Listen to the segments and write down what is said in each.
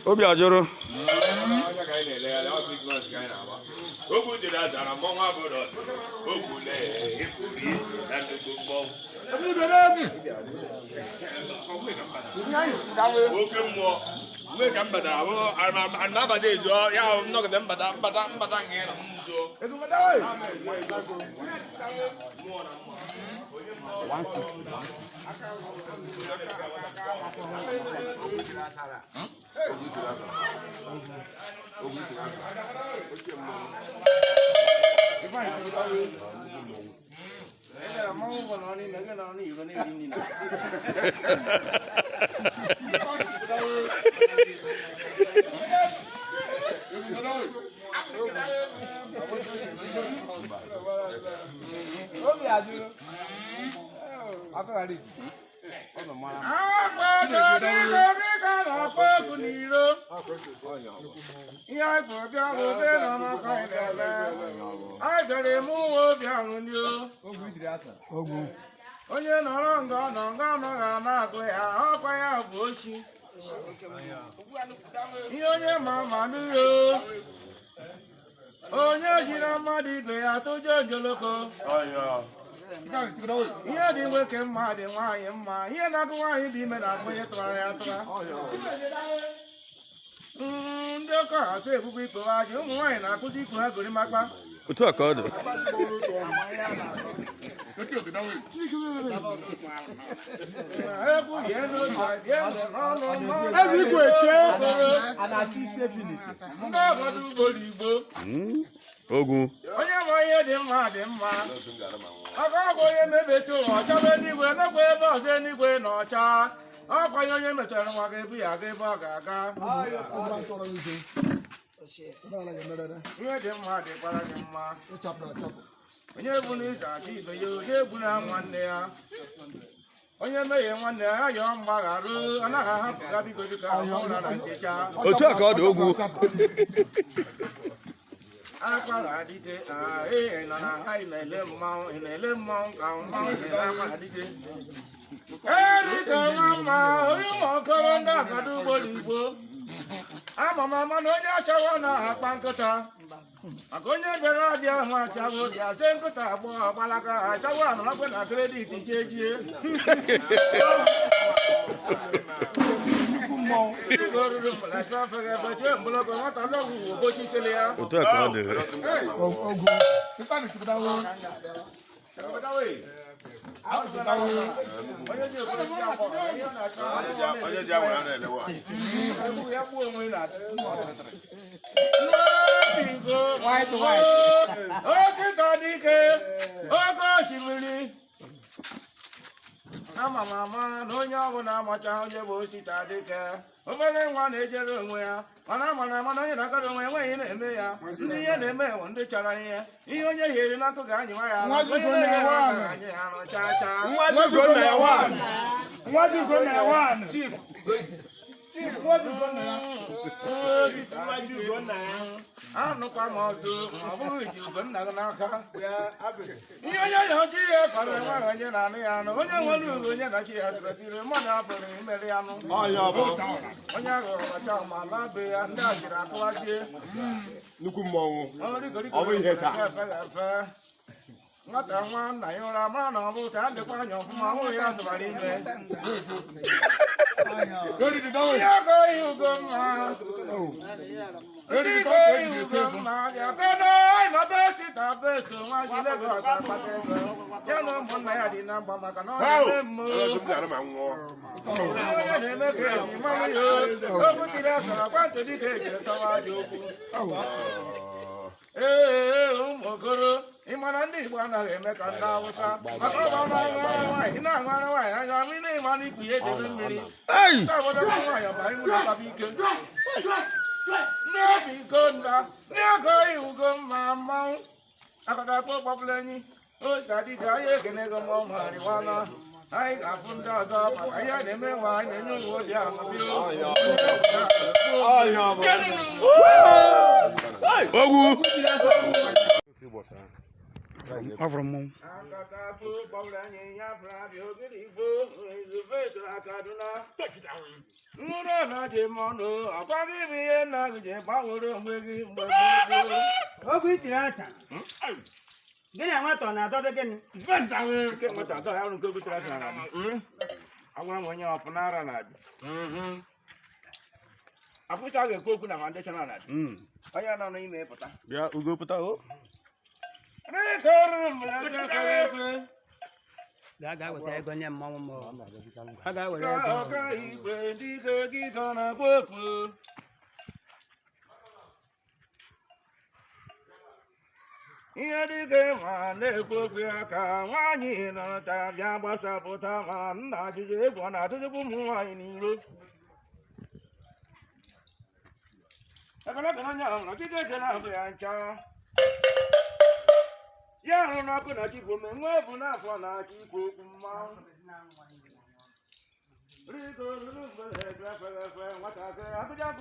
Obi ajoro. Onye nọrọ nga na-agụ ya ọkwa ya bụ ochi ihe onye ma n'ihe onye jiri mmadụ ibe ya tụjọ njoloko ihe dị nwoke mma dị nwaanyị mma ihe na-agụ nwaanyị dị ime na-agụ onye tụwara ya tụra ndị ọkọ atụ ebubo ikpewa ji ụmụ nwaanyị na-akụzi ikwu ha gorimakpa Otu a ka ọ dị. Ogun. Onye ma ihe dị mma dị mma aka ọgwụ onye mebeta ụwa ọchọba eluigwe n'ogbe ebe ọzọ eluigwe na ọcha ọkwanye onye metara nwa ga-ebu ya aga ebe ọ ga-aga ihe dị mma dịkwara gị mma onye egbu na ịza achọ ibe ya onye egbu na nwanne ya onye meghe nwanne ya yọọ mgbagharụ anaghị ahapụga biko dịka ụra na nchecha Otu a ka ọ dị ogwu. akwara adịte ee nọ na ha na-ele mmanwụ ka mmanwụ na-ele akwara adịte erika nwa mma onye ụmụ okoro ndị agada ugbo n'igbo ama m ama na onye achọghọ na-akpa nkịta maka onye bịara abịa ahụ achagho obi ase nkịta abụọ gbalaga achagho anụmakwe na kredit jejie Otu a ka ọ dị. ama m ama na onye ọbụla amacha onye bụ osita dịka obere nwa na-ejere onwe ya mana ama na ama na onye na-agara onwe ya enweghị na-eme ya ndị ihe na-eme ewu ndị chọrọ ihe onye hiere n'akụ ga-anyịwa ya anyị ya nụ chaa chaa anụkwa m ọzọ ọ bụghị ji Ugonna gị n'aka ihe onye ya ọjọ ihe kọrọ enweghị onye na-anụ ya anụ onye nwere uru onye na-achị ya tụrụtiri mmadụ apụrụ imere ya anụ onye ahụ ọcha ma ala be ya ndị a jiri atụwajie nnukwu mmọnwụ ọ bụ ihe taa nwata nwa nna ya ụra mara na ọ bụ ka a dịkwa anya ọfụma nwụrụ ya tụbara ime onye agọghị Ugonna ndị goghị Ugonna bịagodo na besita beso nwa si Legọs akpata ego ya na ụmụnna ya dị na mgba maka na ọ na-eme mmụọ onye na-eme ka eji mmanwụ ya okwu tiri asara kwantị dịka ejiri sawa aja okwu ee ụmụ okoro ị mara ndị Igbo anaghị eme ka ndị Awụsa maka ọba na-aṅụ ara nwaanyị na-aṅụ ara nwaanyị anya ma ị na-ịma na ikwu ya ejebe mmiri ndị obodo nwaanyị ọba ịmụ na-akpaba ike ndị obi Ugonna ndị agọghị Ugonna mmanwụ akọtakpọ kpọpụrụ enyi ose adịghị anyị ekene ego ma ọ marịwana anyị ga-afụ ndị ọzọ maka ihe a na-eme nwa anyị na-enye onwe obi amabio Ogwu. Afro mom. Aku cakap kau guna mandai channel nak. Ayah nak ni me pata. Ya, ugo pata oh. Rekor melajar kau. Gaga with the Gonya Mamma. Gaga with the Here the game on the Kubiaka, one in a Tabasa Potaman, I did one out of the boom. I'm not going to get another. Yeah, I'm not going to keep women. Well, I'm not going to keep women. What I say, I'm not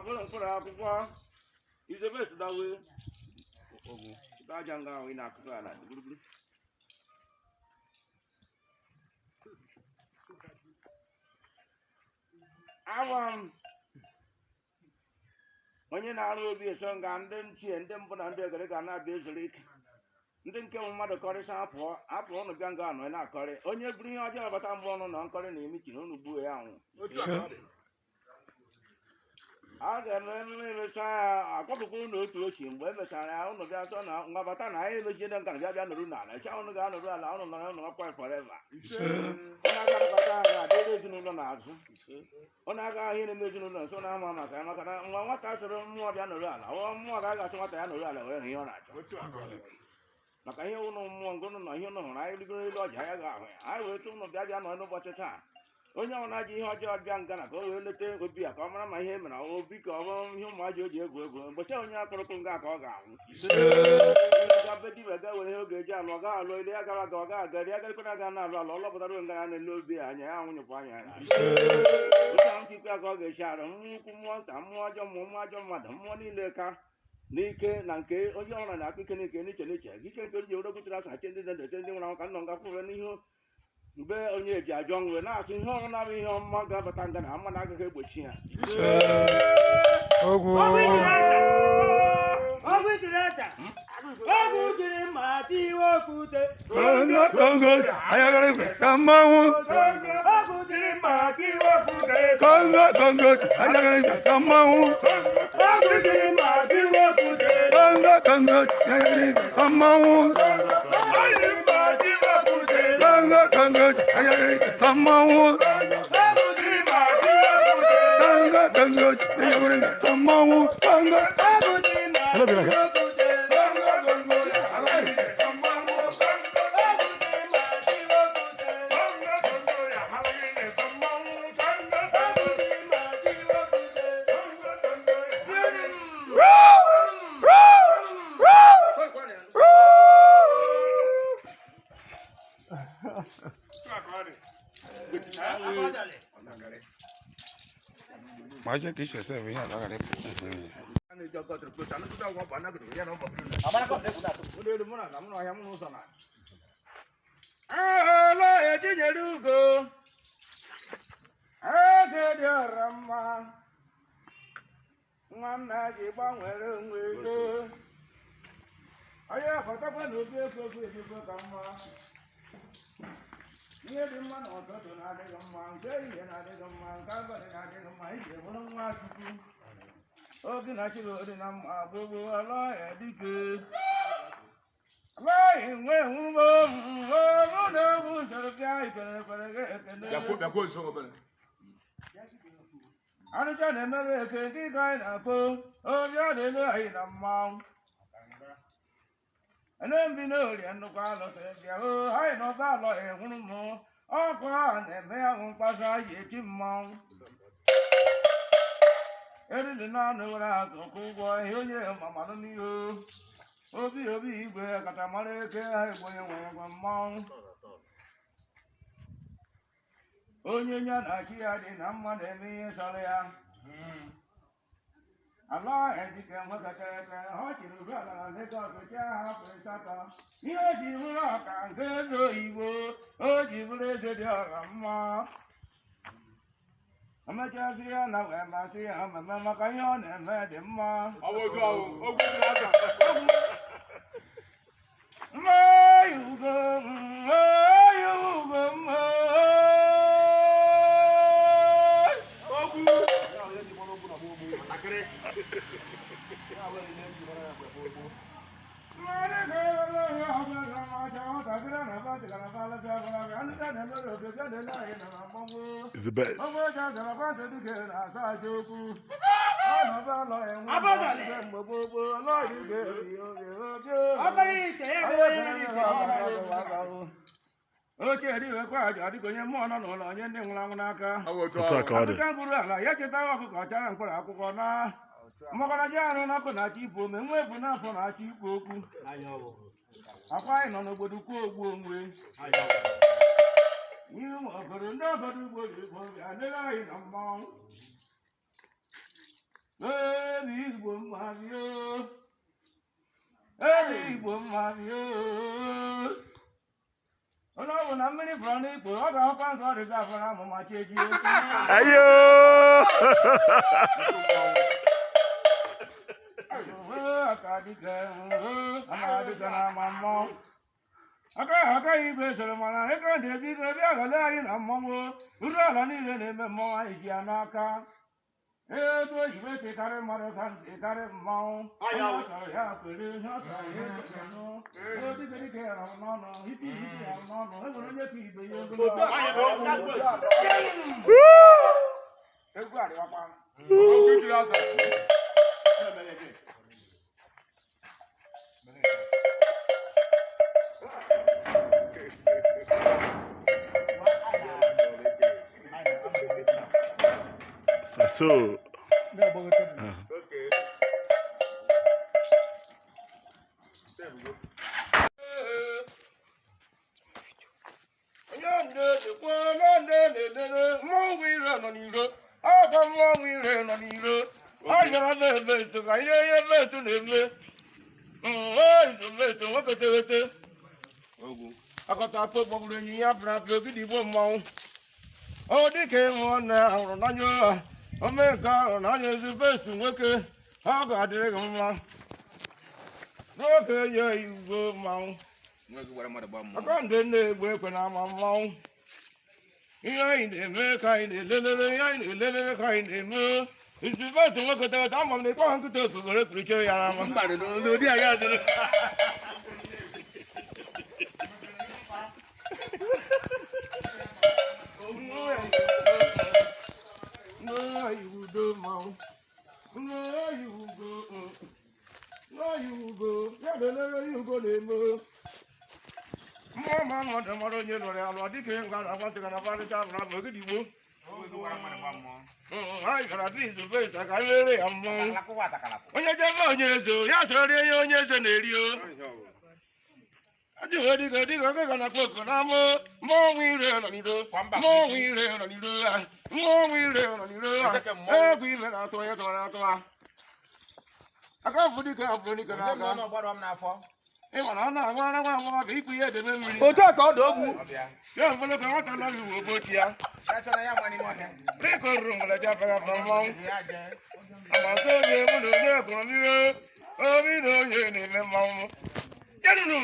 going to is the best that way. Tajanga we nak kala. Awam. Onye na-arụ obi eso nga ndị nchie ndị mbụ na ndị egere ga na-abịa ezuru ike ndị nke mmadụ kọrịsa apụ ọnụ bịa nga anọ na-akọrị onye buru ihe ọjọọ bata mbụ ọnụ na nkọrị na emichi na unu gbuo ya anwụ a ga-eme emume emecha ya akpọpụkwa ụnụ otu ochie mgbe emechara ya ụnụ bịa sọ na ngwabata na anyị emechiede nka bịa nọrụ n'ala echa ụnụ ga-anọrụ ala ụnụ nọrọ ụnụ akwa foreva onye aga nkata ahụ adịrị ezinụlọ n'azụ onye aga ahụ na-eme ezinụlọ nso na ama maka ya maka na nwa nwata soro mmụọ bịa nọrụ ala mmụọ ga-agasị nwata ya nọrụ ala were ihe ọ na-achọ maka ihe ụnụ mmụọ nke ụnụ nọ ihe ụnụ hụrụ anyị rigoro elu ọja ya ga-ahụ ya anyị wee tụ ụnụ bịa nọ n'ụbọchị taa onye ọ na-aji ihe ọjọọ bịa nga na ka o wee leta obi a ka ọ mara ma ihe mere obi ka ọ bụrụ ihe ụmụaji o ji egwu egwu ụbọchị onye akpọrọkụ nga ka ọ ga-anwụ ga were ihe oge eji alụ ọ ga alụ ile ya gara aga ọ ga-agari agarịkwana aga na alụ alụ ọ lọpụtara nga ya na-ele obi anya ya nwụnyekwa anya ya ụta nchikwa ka ọ ga-echi arụ nnukwu mmụọ nta mmụọ ọjọọ mmụọ ajọ mmadụ mmụọ niile ka n'ike na nke onye ọra na-akụ ike n'ike n'iche n'iche ike nke ji orekwutere asa che ndị ndị ndị nwere ka nọ nga kwụre n'ihu mgbe onye ji ajọ nwe na-asị ihe ọrụ na-abụ ihe ọma ga-abata nga na mmadụ agaghị egbochi ya Ogwu jiri ma tiwokute Kongo ayagara samawu Ogu jiri ma tiwokute Kongo ayagara samawu Ogu jiri ma tiwokute Kongo ayagara samawu Kongo ayagara samawu ayagara samawu Maje que isso serve já agora. Ihe dị mma na ọtụtụ na-adịghị mma nke ihe na-adịghị mma nke abalị na-adịghị mma iji bụrụ nwa Chukwu oge na chiri na mma gbogbo alọghị dike alọghị nwe nwụgbo mụ na egwu usoro bịa ikpere ekpere gị ekene anụcha na-emere eke nke ịga anyị na-akpọ obi ọ na-elu anyị na mmanwụ Enembi n'ori nnukwu alụsị bịa anyị nọba alọ ehụrụ m ọkụ a na-eme ahụ mkpasa ji eti mmanwụ eriri naanị were azụ kwụ ụgwọ ihe onye mamanụ n'ihu obi igwe katamara eke ha egbenye nwere gwa mmanwụ onye ya na chi ya dị na mma na-eme ihe sara ya Allah ejike nwekekeke ha chiri ụbịa na Lagos oche ha pesata ihe o ji bụrụ ọka nke eze oyibo o ji bụrụ eze dị ọra mma emechasị ya na wee masị ya mmemme maka ihe ọ na-eme dị mma mmayugo mmayugo mma It's the best. Oche dịwekwa aja adịka onye mmụọ nọ n'ụlọ onye ndị nwụrụ anwụ n'aka Otu bụrụ ala ya chetawa ọkụkọ chara mkpụrụ akwụkwọ na mmakọna ji arụ n'ọkụ na-achọ ibu ome nwa ebu n'afọ na-achọ ikwu okwu akwa anyị nọ n'obodo kwuo ogbu onwe ihe obodo ndị obodo ugbo igbo adịghị anyị na mmanwụ ebe igbo mmadụ ebe igbo mmadụ onye ọ bụ na mmiri fọrọ n'ikpo ọ ga-ahụkwa nke ọ dịga afọrọ amụma cheji Ayo! Akaghị igwe soro mana ego dị ezi ike bịa ghọle anyị na mmọnwụ uru ala niile na-eme mmọnwụ anyị ji ya n'aka ego oyibo chekarị mmadụ ka ntị karị mmanwụ onye ọ chọrọ ya kwere ihe ọ chọrọ ya ekwenụ ego dịke ya rọrọ n'ọnụ isi ya n'ọnụ enwere onye ka ibe ya ogologo egwu arịwakwa So. Akọta akpọ gbọgburu enyi ya bịara abịa ogidi igbo mmanwụ ọ dịka ịnwụ na ahụrụ n'anya ụra ome nke ahụ n'anya ezi bestu nwoke ọ ga-adịrị gị mma n'oge ya igbo mmanwụ aka ndị na-egbu ekwe na ama mmanwụ ihe anyị na-eme ka anyị na-elelere ihe anyị na-elelere ka anyị na-eme ezi bestu nwoke teweta ama m na ịkpọ ha nkịta okogoro ekpuriche ya n'ama onye lụrụ alụ dịka ga na-agbatịga na parịta abụra bụ ogidigbo anyị gara izu besta ka anyị lere ya mmọnwụ onye jebe onye eze ya soro ihe onye eze na-eri o adịghị dịka oge ga na kpoko na mmọnwụ ire nọ n'iro mmọnwụ ire nọ n'iro mmọnwụ ire nọ n'iro egwu ime na-atụ onye tụwara atụwa aka bụ dịka abụrụ dịka n'aka ịma na ọ na-agwa ara nwa nwa bụ ikwu ihe edebe mmiri otu a ka ọ dị ogwu ya mfọdụ ka nwata nọ iwu obochi ya dịka o ruru nwere jafere afọ mmọnwụ agbata obi mụ na onye ekwomire obi na onye na-eme mmanwụ yeruru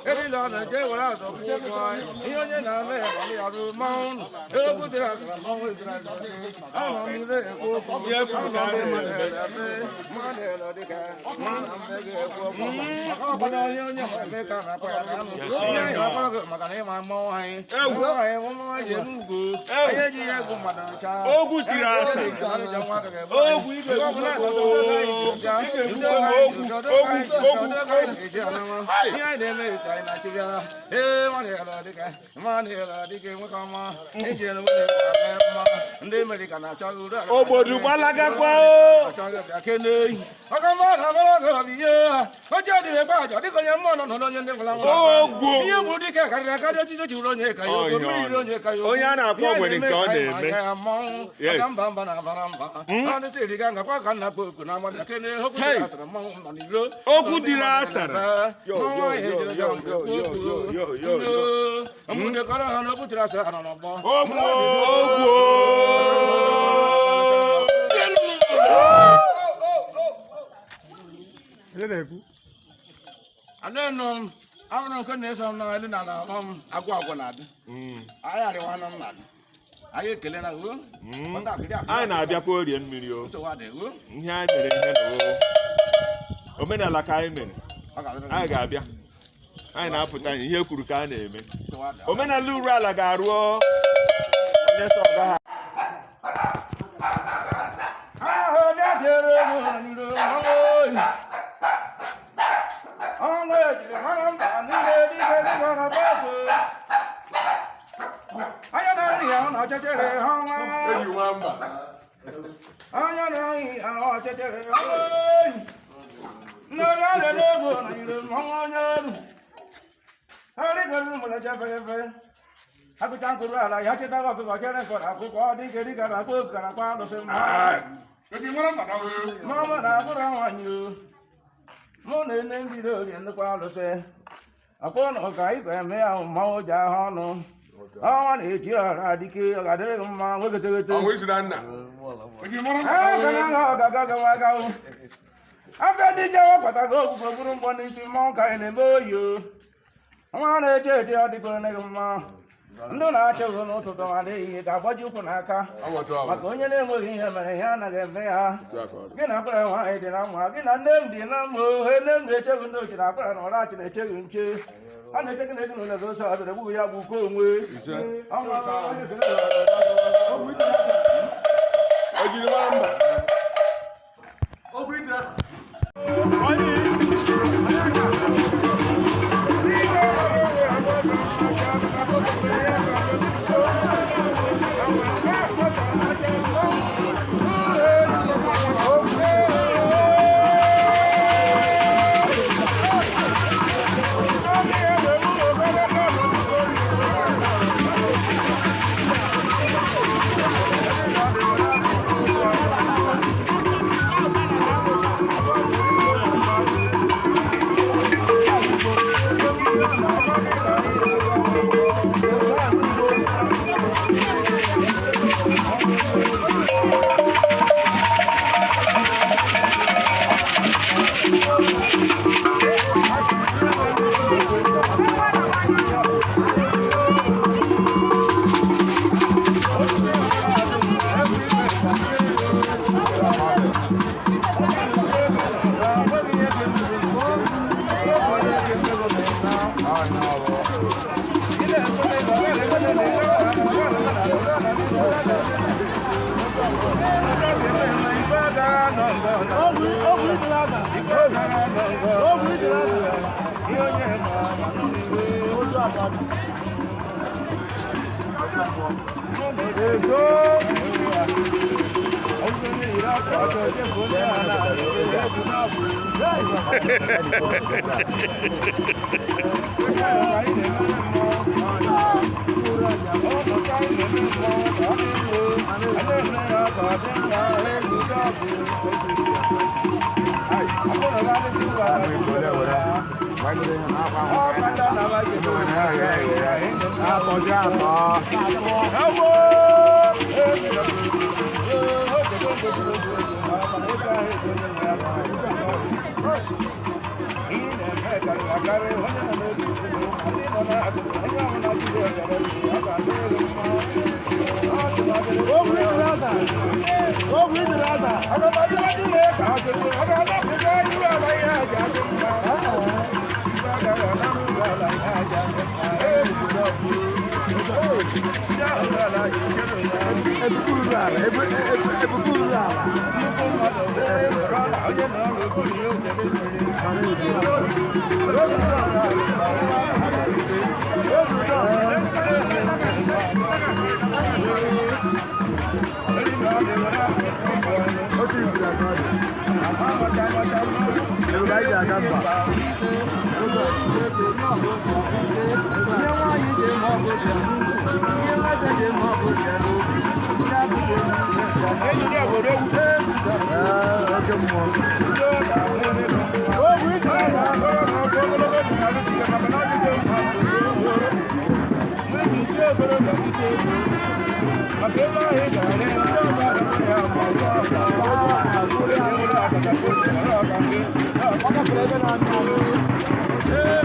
ebile ọ na-eje were azọ bụ ụgwọ ihe onye na-eme ya ya ruo mmanwụ egwu dịrị akara mmanwụ ezira anọ m ire ekwu okwu anọ m eme mmadụ elo dịka mana mbe ga-ekwu okwu maka ọbụla onye na-eme ka na-akwa ya na anụ ihe anyị na-akpara gị maka na ịma mmanwụ anyị mmanwụ anyị mmanwụ anyị elu ugo anyị ejighị egwu mmadụ ncha ogwu tiri asa ogwu ibe I didn't China together. Money, Wakama, Indian, and the American. Oh, but you want like a and then I'm not going to say I'm not I go out one. I had one on that. I get killing a woman. I know the Korean video. So what they will? Yeah, I mean, like I mean, I got ya. I know put time here could kind of me. Oh, man, I lose rather garo. That's all that. Upon a guy, and me out Moja Hono. Oh, and it's your radicate. I didn't want to do it. Always done now. I said, did you but I go for good one is in Monka and a you? I want to tell you the Gonema. No, I shall go to the Valley. I bought you for Naka. I want to go in and work in Mariana. Get up and I did not walk in and then the number and then they tell you to have a lot of the children. And they take it to those other that we have to go with. Hey!